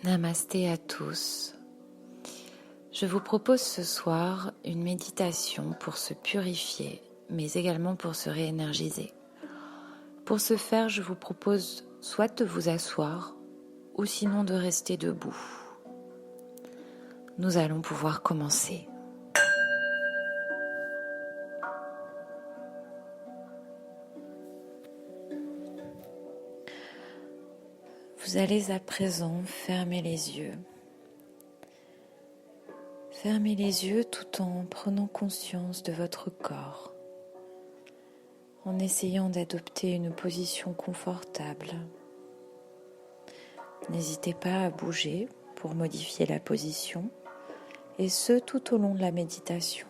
Namasté à tous. Je vous propose ce soir une méditation pour se purifier, mais également pour se réénergiser. Pour ce faire, je vous propose soit de vous asseoir ou sinon de rester debout. Nous allons pouvoir commencer. Vous allez à présent fermer les yeux. Fermez les yeux tout en prenant conscience de votre corps, en essayant d'adopter une position confortable. N'hésitez pas à bouger pour modifier la position, et ce tout au long de la méditation.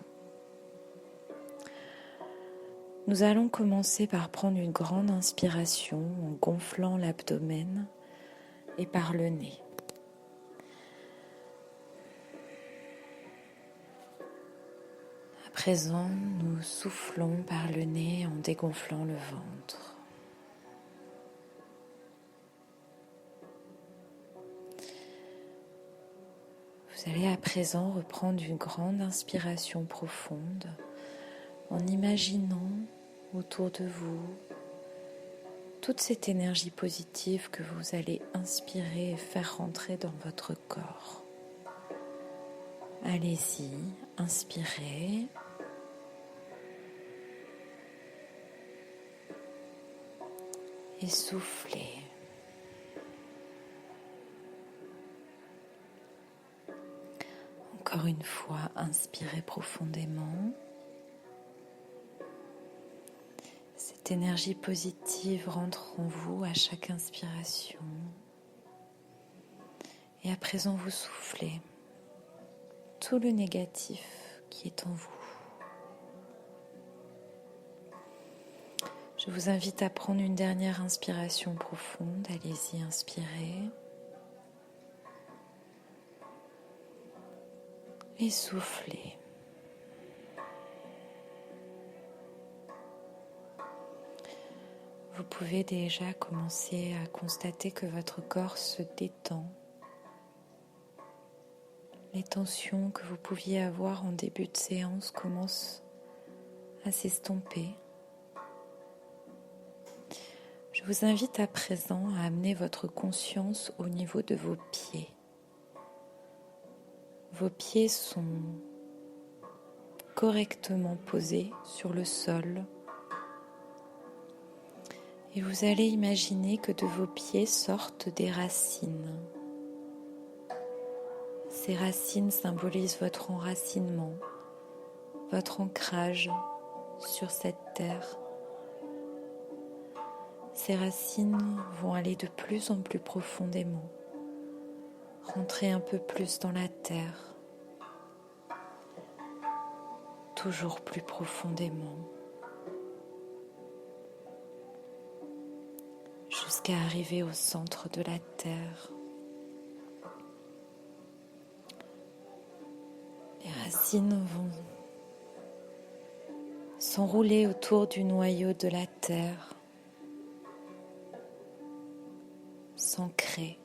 Nous allons commencer par prendre une grande inspiration en gonflant l'abdomen et par le nez. À présent, nous soufflons par le nez en dégonflant le ventre. Vous allez à présent reprendre une grande inspiration profonde en imaginant autour de vous toute cette énergie positive que vous allez inspirer et faire rentrer dans votre corps. Allez-y, inspirez. Et soufflez. Encore une fois, inspirez profondément. Cette énergie positive rentre en vous à chaque inspiration. Et à présent, vous soufflez tout le négatif qui est en vous. Je vous invite à prendre une dernière inspiration profonde. Allez-y, inspirez. Et soufflez. Vous pouvez déjà commencer à constater que votre corps se détend. Les tensions que vous pouviez avoir en début de séance commencent à s'estomper. Je vous invite à présent à amener votre conscience au niveau de vos pieds. Vos pieds sont correctement posés sur le sol. Et vous allez imaginer que de vos pieds sortent des racines. Ces racines symbolisent votre enracinement, votre ancrage sur cette terre. Ces racines vont aller de plus en plus profondément, rentrer un peu plus dans la terre, toujours plus profondément, jusqu'à arriver au centre de la terre. Les racines vont s'enrouler autour du noyau de la terre, s'ancrer.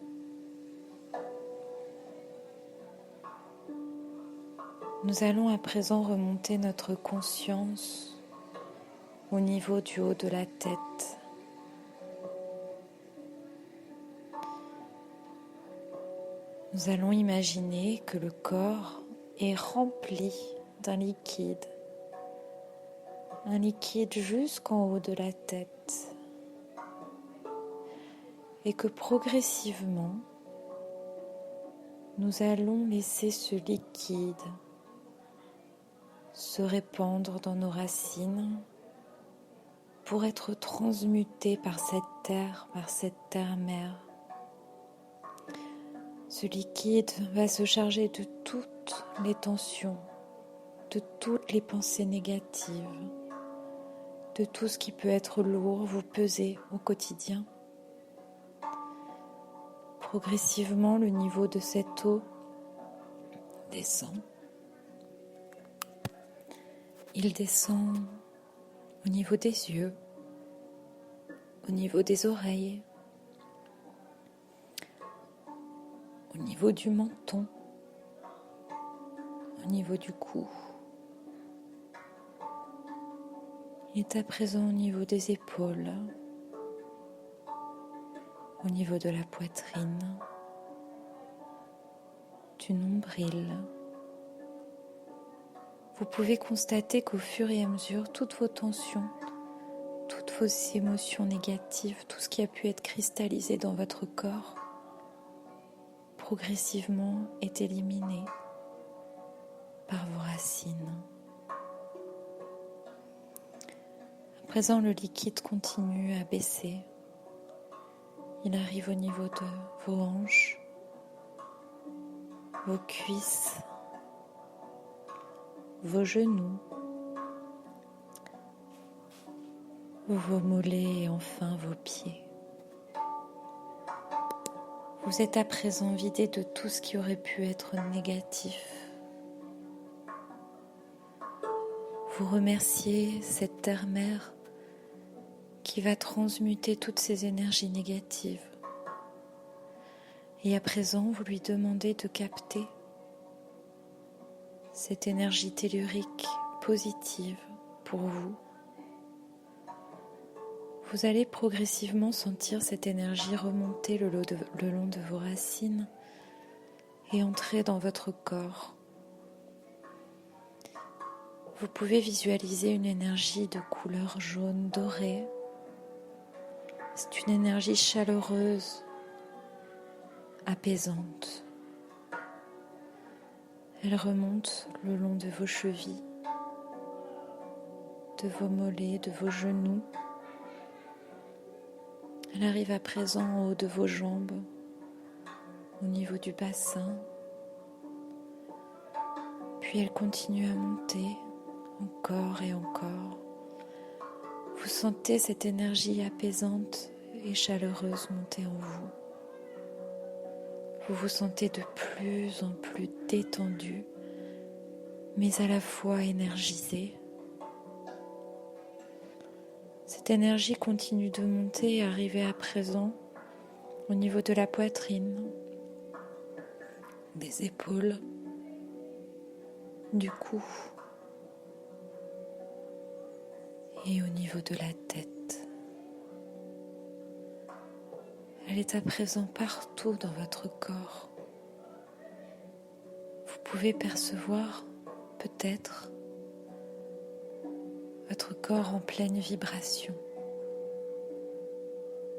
Nous allons à présent remonter notre conscience au niveau du haut de la tête. Nous allons imaginer que le corps est rempli d'un liquide, un liquide jusqu'en haut de la tête, et que progressivement, nous allons laisser ce liquide se répandre dans nos racines pour être transmuté par cette terre-mère. Ce liquide va se charger de toutes les tensions, de toutes les pensées négatives, de tout ce qui peut être lourd, vous peser au quotidien. Progressivement, le niveau de cette eau descend. Il descend au niveau des yeux, au niveau des oreilles, au au niveau du menton, au niveau du cou. Il est à présent au niveau des épaules, au niveau de la poitrine, du nombril. Vous pouvez constater qu'au fur et à mesure, toutes vos tensions, toutes vos émotions négatives, tout ce qui a pu être cristallisé dans votre corps, progressivement est éliminé par vos racines. À présent, le liquide continue à baisser. Il arrive au niveau de vos hanches, vos cuisses, vos genoux, vos mollets et enfin vos pieds. Vous êtes à présent vidé de tout ce qui aurait pu être négatif. Vous remerciez cette terre-mère qui va transmuter toutes ces énergies négatives. Et à présent, vous lui demandez de capter cette énergie tellurique positive pour vous. Vous allez progressivement sentir cette énergie remonter le long de vos racines et entrer dans votre corps. Vous pouvez visualiser une énergie de couleur jaune dorée. C'est une énergie chaleureuse, apaisante. Elle remonte le long de vos chevilles, de vos mollets, de vos genoux. Elle arrive à présent en haut de vos jambes, au niveau du bassin. Puis elle continue à monter encore et encore. Vous sentez cette énergie apaisante et chaleureuse monter en vous. Vous vous sentez de plus en plus détendu, mais à la fois énergisé. Cette énergie continue de monter et arriver à présent au niveau de la poitrine, des épaules, du cou et au niveau de la tête. Elle est à présent partout dans votre corps. Vous pouvez percevoir peut-être votre corps en pleine vibration,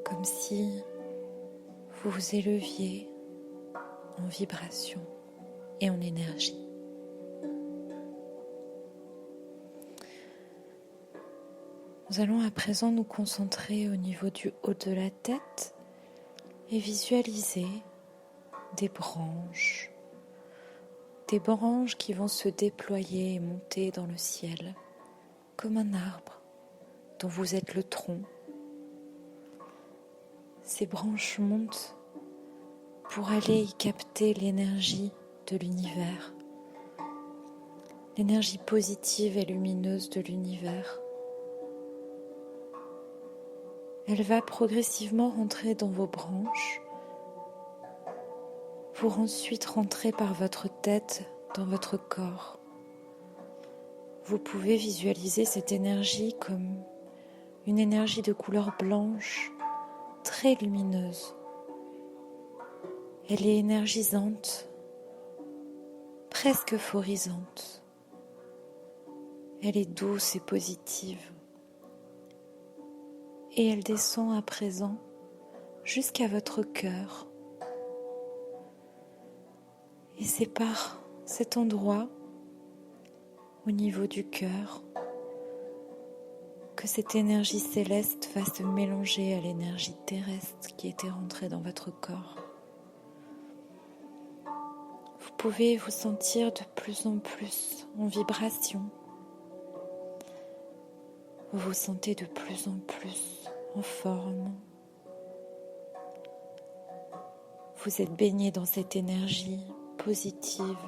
comme si vous vous éleviez en vibration et en énergie. Nous allons à présent nous concentrer au niveau du haut de la tête et visualiser des branches qui vont se déployer et monter dans le ciel comme un arbre dont vous êtes le tronc. Ces branches montent pour aller y capter l'énergie de l'univers, l'énergie positive et lumineuse de l'univers. Elle va progressivement rentrer dans vos branches pour ensuite rentrer par votre tête dans votre corps. Vous pouvez visualiser cette énergie comme une énergie de couleur blanche, très lumineuse. Elle est énergisante, presque euphorisante. Elle est douce et positive. Et elle descend à présent jusqu'à votre cœur. Et c'est par cet endroit, au niveau du cœur, que cette énergie céleste va se mélanger à l'énergie terrestre qui était rentrée dans votre corps. Vous pouvez vous sentir de plus en plus en vibration. Vous vous sentez de plus en plus en forme. Vous êtes baigné dans cette énergie positive.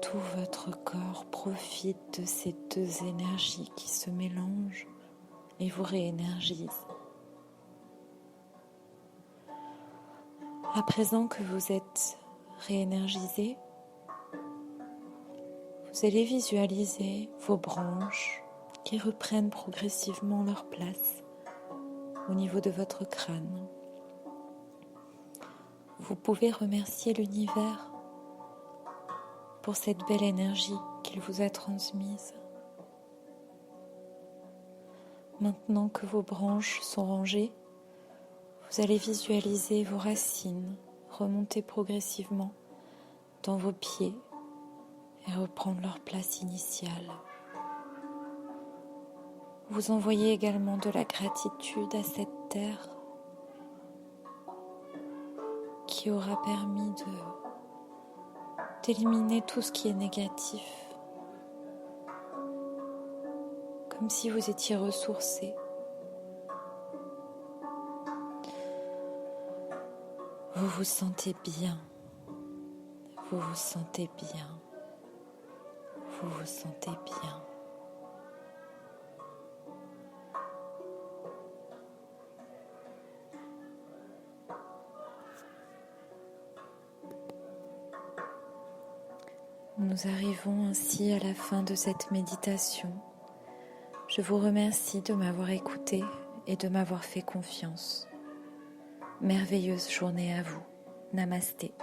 Tout votre corps profite de ces deux énergies qui se mélangent et vous réénergisent. À présent que vous êtes réénergisé, vous allez visualiser vos branches qui reprennent progressivement leur place au niveau de votre crâne. Vous pouvez remercier l'univers pour cette belle énergie qu'il vous a transmise. Maintenant que vos branches sont rangées, vous allez visualiser vos racines remonter progressivement dans vos pieds et reprendre leur place initiale. Vous envoyez également de la gratitude à cette terre qui aura permis d'éliminer tout ce qui est négatif, comme si vous étiez ressourcé. Vous vous sentez bien, vous vous sentez bien, vous vous sentez bien. Nous arrivons ainsi à la fin de cette méditation. Je vous remercie de m'avoir écouté et de m'avoir fait confiance. Merveilleuse journée à vous. Namasté.